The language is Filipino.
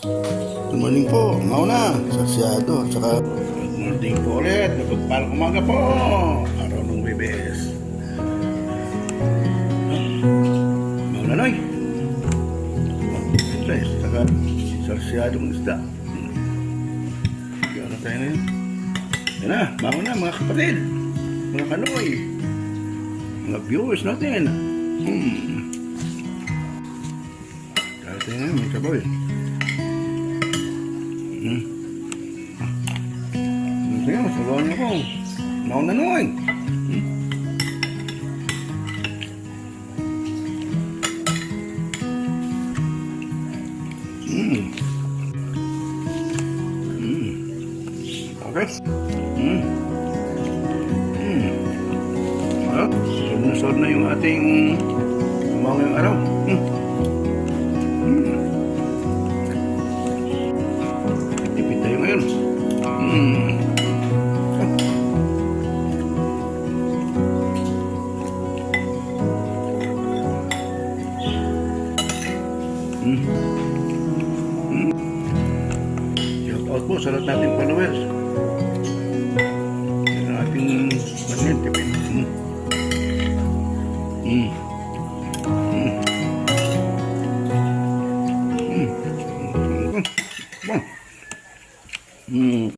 Good morning po, mauna, sasyado, tsaka Good morning po ulit. Napagpalang umaga po. Araw ng Webes. Maulanoy. Guys, saka sarsyadong isda. Kaya na tayo ngayon. Yan na, mauna mga kapatid. Mga kanoy. Mga viewers natin. Kaya tayo ngayon, may sabaw eh. Sige, masabawan niyo ko. Mauna noy. Okay. Sunod na yung ating ngayong araw. Tipid tayo ngayon. Shout out po sa lahat nating followers. Yan ang ating manyan, tipid.